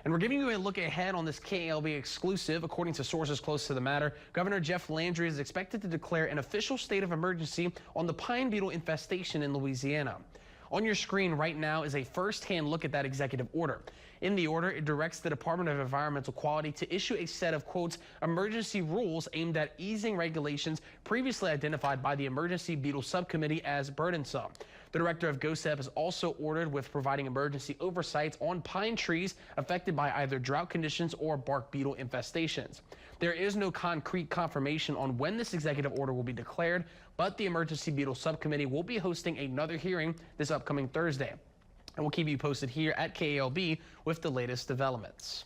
And we're giving you a look ahead on this KALB exclusive. According to sources close to the matter, Governor Jeff Landry is expected to declare an official state of emergency on the pine beetle infestation in Louisiana. On your screen right now is a first-hand look at that executive order. In the order, it directs the Department of Environmental Quality to issue a set of, quote, emergency rules aimed at easing regulations previously identified by the Emergency Beetle Subcommittee as burdensome. The director of GOSEP is also ordered with providing emergency oversight on pine trees affected by either drought conditions or bark beetle infestations. There is no concrete confirmation on when this executive order will be declared, but the Emergency Beetle Subcommittee will be hosting another hearing this upcoming Thursday. And we'll keep you posted here at KALB with the latest developments.